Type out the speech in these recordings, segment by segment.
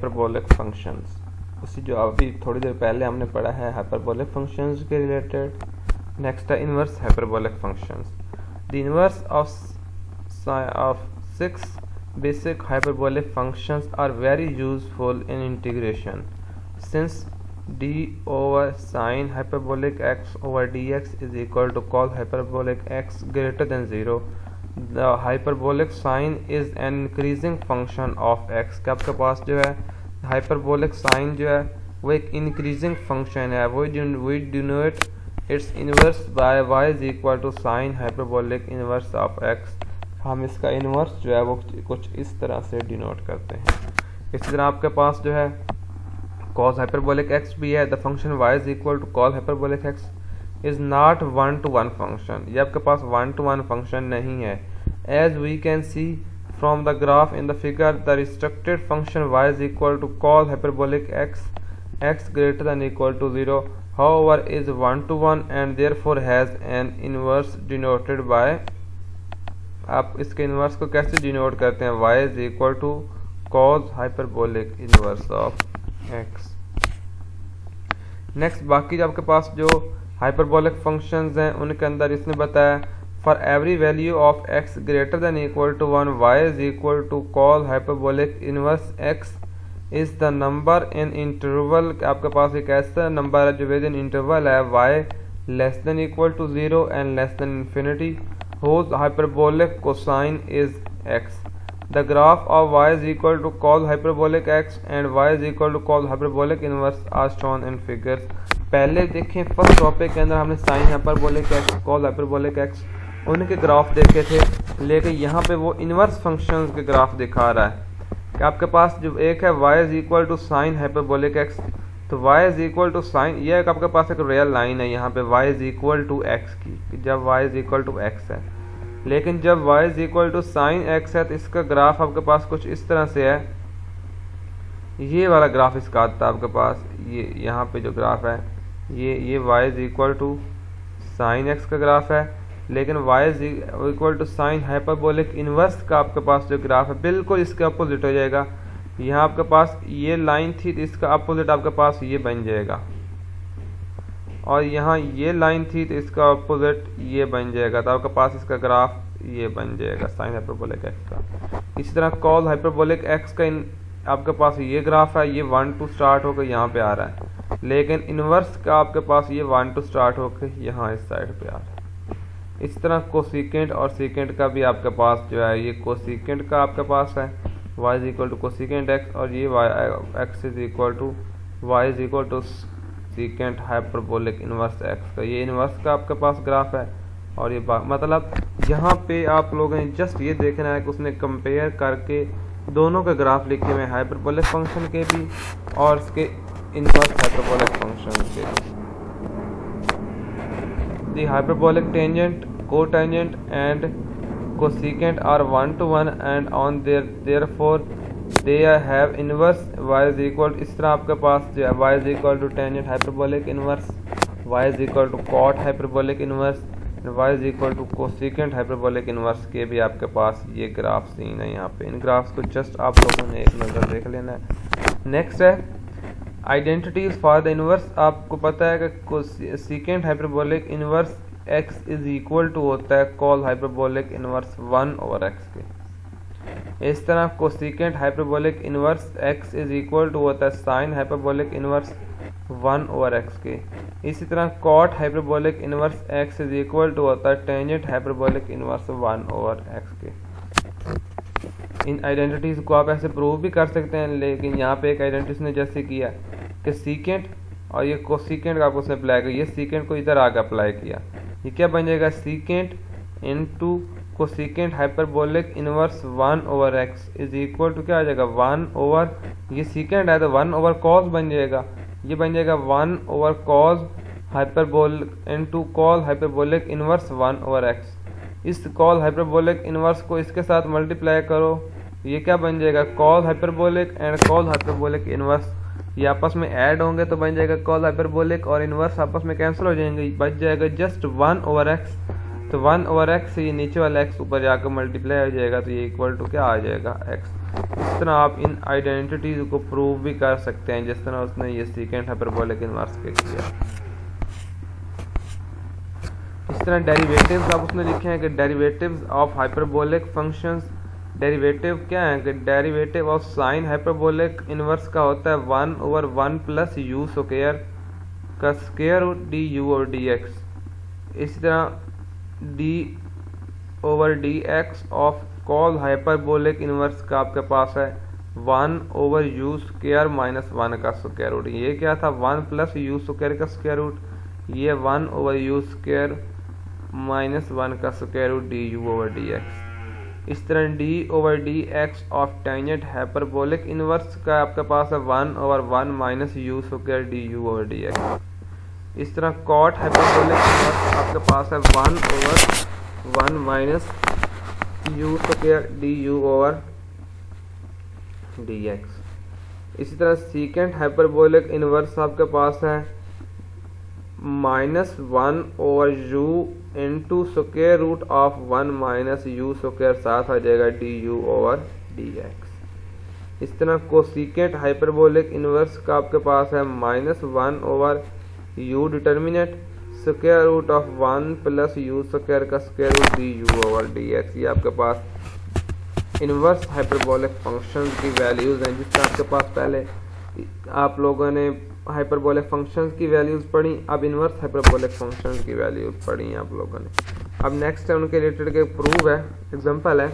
Hyperbolic functions, उसी जो अभी थोड़ी देर पहले हमने पढ़ा है हाइपरबोलिक फंक्शंस के रिलेटेड। नेक्स्ट है inverse hyperbolic functions. The inverse of 6 basic hyperbolic functions are very useful in integration, since d over sine hyperbolic x over dx is equal to cos hyperbolic x greater than 0. The hyperbolic sine is an increasing function of x। कि आपके पास जो है hyperbolic sine जो है वो एक increasing function है, we denote its inverse by y is equal to sine hyperbolic inverse of x। हम इसका इन्वर्स जो है वो कुछ इस तरह से डिनोट करते हैं। इसी तरह आपके पास जो है cos हाइपरबोलिक x भी है। The function y is equal to cos hyperbolic x is not 1-to-1 function. ये आपके पास 1-to-1 फंक्शन नहीं है। As we can see from the graph in the figure, the restricted function y is equal to cos hyperbolic x greater than equal to 0 however is 1-to-1 and therefore has an inverse denoted by। आप इसके inverse को कैसे denote करते हैं? y is equal to cos hyperbolic inverse of x। Next बाकी आपके पास जो हाइपरबोलिक फंक्शंस हैं उनके अंदर इसने बताया for every value of x greater than equal to 1 y is equal to cos hyperbolic inverse x is the number in interval. आपके पास एक ऐसा नंबर है जो विद इन इंटरवल है y less than equal to 0 and less than infinity whose hyperbolic cosine is x। The graph of y is equal to cos hyperbolic x and y is equal to cos hyperbolic inverse are shown in figures। पहले देखें first topic के अंदर हमने sin hyperbolic x, cos hyperbolic x उनके graph देखे थे, लेकिन यहाँ पे वो इनवर्स फंक्शंस के ग्राफ दिखा रहा है कि आपके पास जो एक है y is equal to sin hyperbolic x, तो y is equal to sine, ये एक आपके पास एक रियल लाइन है यहाँ पे y is equal to x की, जब y is equal to x है। लेकिन जब y is equal to sine x है तो इसका ग्राफ आपके पास कुछ इस तरह से है। ये वाला ग्राफ इसका आता है आपके पास, ये यहाँ पे जो ग्राफ है ये y is equal to sine x का ग्राफ है, लेकिन y is equal to sine hyperbolic inverse का आपके पास जो ग्राफ है बिल्कुल इसके अपोजिट हो जाएगा। यहाँ आपके पास ये लाइन थी तो इसका अपोजिट आपके पास ये बन जाएगा, और यहाँ ये लाइन थी तो इसका अपोजिट ये बन जाएगा, तो आपके पास इसका ग्राफ ये बन जाएगा साइन हाइपरबोलिक x का। इसी तरह cos हाइपरबोलिक x का आपके पास ये ग्राफ है, ये 1-2 स्टार्ट होकर यहाँ पे आ रहा है, लेकिन इनवर्स का आपके पास ये 1-2 स्टार्ट होकर यहाँ इस साइड पे आ रहा है। इस तरह कोसिकेंट और सीकेंट का भी आपके पास जो है ये कोसिकेंट का आपके पास है y is equal to cosecant x, और ये x is equal to y is equal to secant hyperbolic inverse x का, ये इनवर्स का आपके पास ग्राफ है। और ये मतलब यहाँ पे आप लोगों ने जस्ट ये देखना है कि उसने कंपेयर करके दोनों के ग्राफ लिखे हुए हाइपरबोलिक फंक्शन के भी और इसके इनवर्स हाइपरबोलिक फंक्शन के भी। The hyperbolic tangent, cotangent and cosecant are 1-to-1 and on therefore they have inverse y is equal, इस तरह आपके पास जो है y is equal to tangent hyperbolic inverse, y is equal to cot hyperbolic inverse, y is equal to cosecant hyperbolic inverse के भी आपके पास ये ग्राफ सीन है। यहाँ पे इन ग्राफ्स को जस्ट आप लोगों ने एक नज़र देख लेना है। नेक्स्ट है आइडेंटिटीज फॉर द इनवर्स। आपको पता है कि cosecant hyperbolic inverse x is equal to होता है cos hyperbolic inverse 1 over x के। इस तरह cosecant hyperbolic inverse x is equal to होता है sine hyperbolic inverse 1 over x के। इसी तरह cot hyperbolic inverse x is equal to होता है tangent hyperbolic inverse 1 over x के। इन आइडेंटिटीज को आप ऐसे प्रूव भी कर सकते हैं, लेकिन यहाँ पे एक आइडेंटिटी ने जैसे किया कि सीकेंट और ये कोसिकेंट का आपको उसने अप्लाई किया, ये सीकेंट को इधर आके अप्लाई किया, ये क्या बन जाएगा secant into cosecant hyperbolic inverse 1 over x is equal to क्या आ जाएगा 1 ओवर, ये सीकेंट है तो 1 ओवर कॉस बन जाएगा, ये बन जाएगा 1 over cos hyperbolic into cos hyperbolic inverse 1 over x। इस कॉस हाइपरबोलिक इनवर्स को इसके साथ मल्टीप्लाई करो, ये क्या बन जाएगा cos hyperbolic and cos hyperbolic inverse, ये आपस में ऐड होंगे तो बन जाएगा कॉस हाइपरबोलिक और इनवर्स आपस में कैंसिल हो जाएंगे, बच जाएगा जस्ट 1 ओवर x। तो 1 ओवर एक्स ये नीचे वाला एक्स ऊपर जाकर मल्टीप्लाई हो जाएगा, तो ये इक्वल टू क्या आ जाएगा एक्स। इस तरह आप इन आइडेंटिटीज को प्रूव भी कर सकते हैं जिस तरह उसने ये सेकेंड हाइपरबोलिक इनवर्स के किया। इस तरह डेरिवेटिव्स आप उसने लिखे हैं कि derivatives of hyperbolic functions, derivative क्या है कि derivative of sine hyperbolic inverse का होता है 1 ओवर 1 प्लस यू स्क्वायर का स्क्वायर रूट डी यू और डी एक्स। इसी तरह d over d x of call hyperbolic inverse का आपके पास है 1 ओवर यू स्क्वायर माइनस 1 का स्क्वायर रूट। ये क्या था 1 प्लस यू स्क्वायर का स्क्वायर रूट, ये 1 ओवर यू स्क्वायर माइनस 1 का square root d u over d x. इस तरह d over d x of tangent hyperbolic inverse का आपके पास है 1 over 1 minus u square d u over d x. इस तरह कॉट हाइपरबोलिक इनवर्स आपके पास है 1 over 1 minus u square d u over d x. इसी तरह सीकेंट हाइपरबोलिक इनवर्स आपके पास है minus 1 over u into square root of 1 minus u square, साथ आ जाएगा d u over d x. इस तरह कोसिकेंट हाइपरबोलिक इनवर्स का आपके पास है minus 1 over u determinant square root of 1 plus u square का square root d u over d x. ये आपके पास इनवर्स हाइपरबोलिक फंक्शंस की वैल्यूज़ हैं, जिसका आपके पास पहले आप लोगों ने हाइपरबोलिक फंक्शंस की वैल्यूज़ पढ़ी, अब इनवर्स हाइपरबोलिक फंक्शंस की वैल्यूज़ पढ़ी हैं आप लोगों ने। अब नेक्स्ट है उनके रिलेटेड के प्रूव है, एग्जांपल है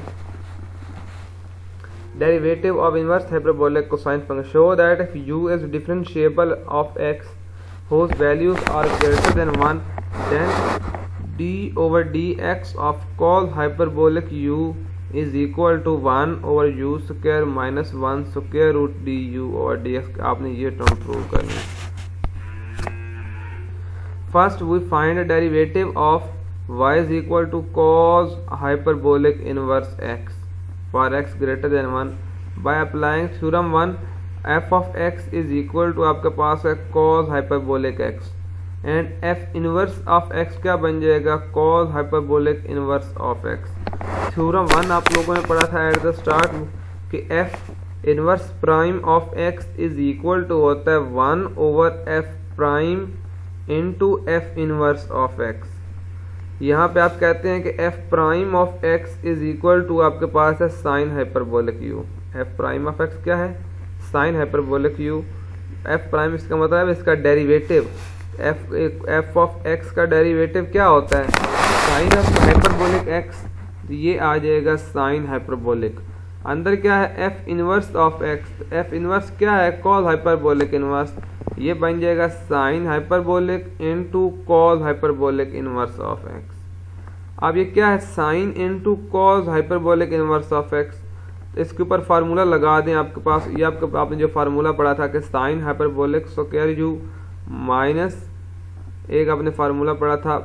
derivative of inverse hyperbolic cosine function show that if u is differentiable of x whose values are greater than 1 then d over dx of cos hyperbolic u is equal to 1 over u square minus 1 square root du over dx। आपने ये term prove करनी है। First we find derivative of y is equal to cos hyperbolic inverse x for x greater than 1 by applying theorem 1 f of x is equal to आपके पास है cos hyperbolic x and f inverse of x क्या बन जाएगा cos hyperbolic inverse of x। Theorem 1 आप लोगों ने पढ़ा था एट द स्टार्ट कि f inverse prime of x is equal to होता है 1 over f prime into f inverse of x। यहाँ पे आप कहते हैं कि f prime of x is equal to आपके पास है sine hyperbolic u। f prime of x क्या है sine hyperbolic u। f prime इसका मतलब है इसका डेरिवेटिव f ऑफ x का डेरिवेटिव क्या होता है साइन ऑफ हाइपरबोलिक x, तो ये आ जाएगा साइन हाइपरबोलिक। अंदर क्या है f inverse of x, f inverse क्या है कॉस हाइपरबोलिक इनवर्स, ये बन जाएगा sine hyperbolic into cos hyperbolic inverse of x। अब ये क्या है sine into cos hyperbolic inverse of x, इसके ऊपर फार्मूला लगा दें आपके पास। ये आपने जो फार्मूला पढ़ा था कि sine hyperbolic square u minus एक आपने फार्मूला पढ़ा था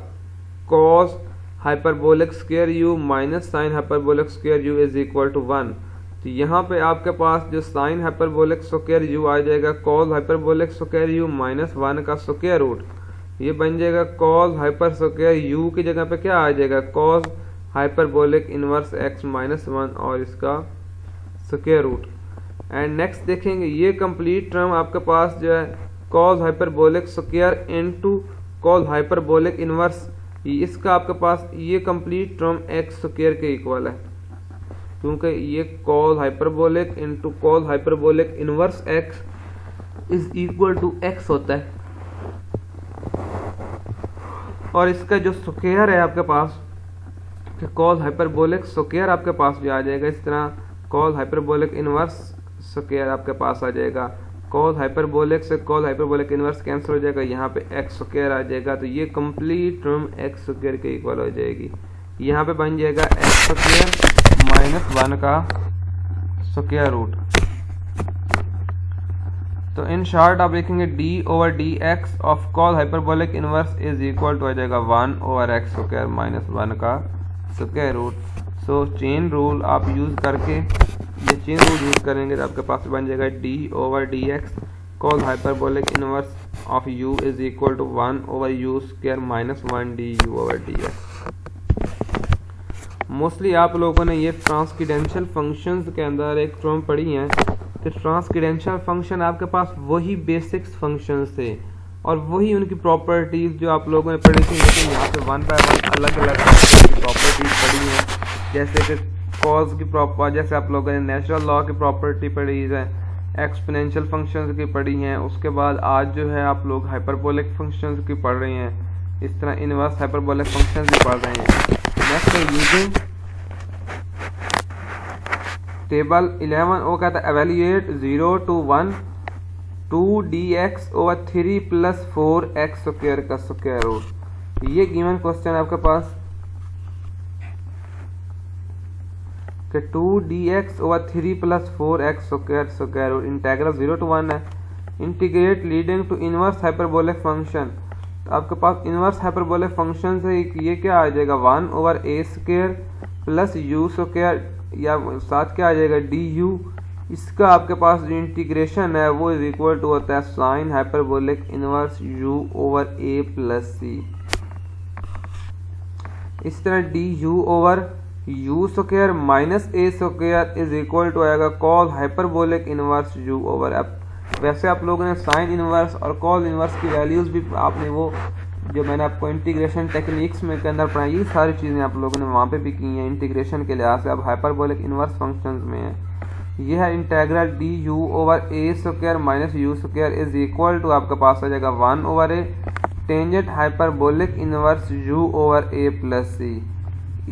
cos hyperbolic square u minus sine hyperbolic square u is equal to 1। तो यहाँ पे आपके पास जो साइन हाइपरबोलिक स्क्वायर यू आ जाएगा cos hyperbolic square u minus 1 का स्क्वायर रूट, ये बन जाएगा कॉस हाइपर स्क्वायर यू की जगह पे क्या आ जाएगा cos hyperbolic inverse x minus 1 और इसका स्क्वायर रूट। एंड नेक्स्ट देखेंगे ये कंप्लीट टर्म आपके पास जो है cos hyperbolic square into cos hyperbolic inverse, इसका आपके पास ये कंप्लीट टर्म x स्क्वायर के इक्वल है, क्योंकि ये cos hyperbolic into cos hyperbolic inverse x is equal to x होता है। और इसका जो स्क्वायर है आपके पास कॉस हाइपरबोलिक स्क्वायर आपके पास भी आ जाएगा। इस तरह कॉस हाइपरबोलिक इनवर्स स्क्वायर आपके पास आ जाएगा, कॉस हाइपरबोलिक से कॉस हाइपरबोलिक इनवर्स कैंसिल हो जाएगा, यहाँ पे एक्स स्क्वायर आ जाएगा, तो ये कंप्लीट टर्म एक्स स्क्वायर के इक्वल हो जाएगी। यहाँ पे बन जाएगा एक्स स्क्वायर माइनस 1 का स्क्वायर रूट। तो इन शॉर्ट आप देखेंगे d over d x of cos hyperbolic inverse is equal to आ जाएगा 1 ओवर एक्स स्क्वायर माइनस 1 का square root. So chain rule आप यूज़ करके ये चेन रूल यूज़ करेंगे तो आपके पास बन जाएगा d over d x cos hyperbolic inverse of u is equal to 1 over u square minus 1 d u over d x. Mostly आप लोगों ने ये ट्रांसकेंडेंशियल फंक्शंस के अंदर एक टर्म पढ़ी है कि ट्रांसकेंडेंशियल फंक्शन आपके पास वही बेसिक्स फंक्शंस थे और वही उनकी प्रॉपर्टीज़ जो आप लोगों ने पढ़ी थी, लेकिन यहाँ पे वन बाय वन अलग अलग प्रॉपर्टीज़ पढ़ी हैं, जैसे कि कॉज की प्रॉपर, जैसे आप लोगों ने नेचुरल लॉ की प्रॉपर्टी पढ़ी है, एक्सपोनेंशियल फंक्शंस की पढ़ी हैं, उसके बाद आज जो है आप लोग हाइपरबोलिक फंक्शंस की पढ़ रहे हैं, इस तरह इनवर्स हाइपरबोलिक फंक्शंस भी पढ़ रहे हैं। नेक्स्ट यूजिंग टेबल 11 वो कहता है evaluate 0 to 1 2dx over 3 plus 4x square का स्क्वायर रूट। ये गिवन क्वेश्चन आपके पास कि 2dx over 3 plus 4x square root integral 0 to 1 है। Integrate leading to inverse hyperbolic function, तो आपके पास इनवर्स हाइपरबोलिक फंक्शन से ये क्या आ जाएगा 1 over a square plus u square, या साथ क्या आ जाएगा du। इसका आपके पास जो इंटीग्रेशन है वो इज इक्वल टू होता है sine hyperbolic inverse u over a plus c। इस तरह du over u square minus a square is equal to आएगा cos hyperbolic inverse u over। अब वैसे आप लोगों ने साइन इनवर्स और कॉल इनवर्स की वैल्यूज भी आपने वो जो मैंने आपको इंटीग्रेशन टेक्निक्स में के अंदर पढ़ाई, ये सारी चीज़ें आप लोगों ने वहाँ पे भी की हैं इंटीग्रेशन के लिहाज से। अब हाइपरबोलिक इनवर्स फंक्शंस में है यह है integral du over a square minus u square is equal to आपके पास आ जाएगा 1 over a tangent hyperbolic inverse u over a plus c।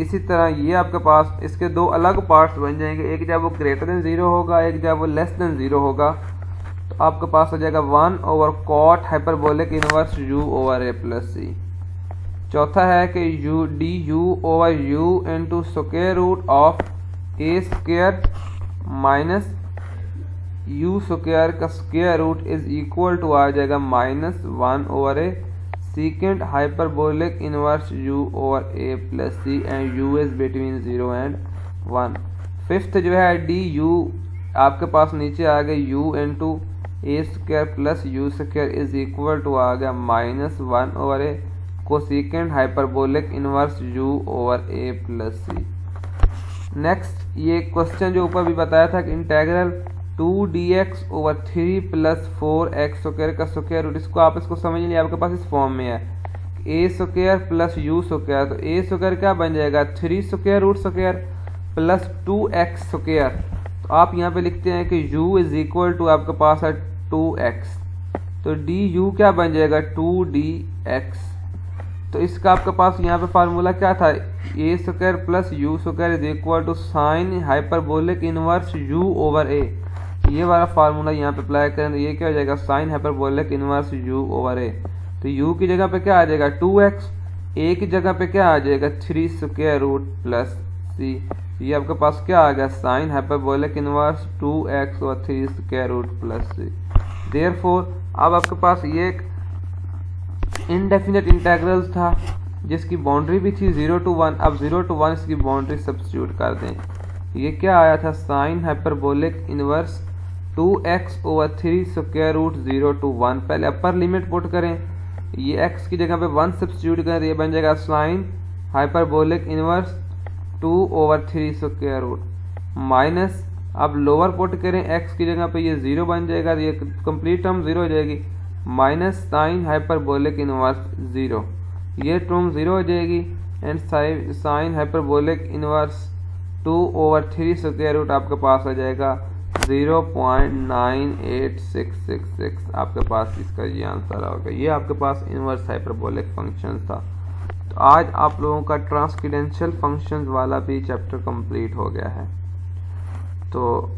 इसी तरह ये आपके पास इसके दो अलग पार्ट्स बन जाएंगे, एक जब वो ग्रेटर देन 0 होगा, एक जब वो लेस देन 0 होगा, तो आपके पास हो जाएगा 1 over cot hyperbolic inverse u over a plus c। चौथा है कि du over u into square root of a square minus u square का square root is equal to आ जाएगा minus 1 over a secant hyperbolic inverse u over a plus c and u is between 0 and 1। Fifth जो है du आपके पास नीचे आ गया u into a square plus u square is equal to आ गया minus 1 over a cosecant hyperbolic inverse u over a plus c। Next ये क्वेश्चन जो ऊपर भी बताया था कि integral 2dx over 3 plus 4x square का स्क्वायर रूट, इसको आप इसको समझ लीजिए आपके पास इस फॉर्म में है a square plus u square, तो a स्क्वायर क्या बन जाएगा 3 square root square plus 2x square. तो आप यहाँ पे लिखते हैं कि u इज इक्वल टू आपके पास है 2x, तो du क्या बन जाएगा 2dx। तो इसका आपके पास यहाँ पे फार्मूला क्या था a square plus u square is equal to sine hyperbolic inverse u over a। ये वाला फार्मूला यहाँ पे अप्लाई करें तो ये क्या हो जाएगा sine hyperbolic inverse u over a। तो u की जगह पे क्या आ जाएगा 2x, a की जगह पे क्या आ जाएगा 3 स्क्वायर रूट प्लस c। ये आपके पास क्या आ गया साइन हाइपरबोलिक इनवर्स 2x और 3 square root plus c। Therefore अब आपके पास ये एक इनडेफिनेट इंटीग्रल था जिसकी बाउंड्री भी थी 0 to 1। अब 0 to 1 इसकी बाउंड्री सब्स्टिट्यूट कर दें, ये क्या आया था sine hyperbolic inverse 2x over 3 square root 0 to 1। पहले अपर लिमिट पुट करें, ये x की जगह पे 1 सब्स्टिट्यूट करें, ये बन जाएगा sine hyperbolic inverse 2 over 3 square root minus, अब लोअर पुट करें x की जगह पे ये 0 बन जाएगा, ये कंप्लीट टर्म 0 हो जाएगी, माइनस साइन हाइपरबोलिक इनवर्स 0, ये टर्म 0 हो जाएगी and sine hyperbolic inverse 2 over 3 square root आपके पास आ जाएगा 0.98666। आपके पास इसका ये आंसर होगा। ये आपके पास इनवर्स हाइपरबोलिक फंक्शन था। तो आज आप लोगों का ट्रांसकेंडेंशियल फंक्शंस वाला भी चैप्टर कंप्लीट हो गया है। तो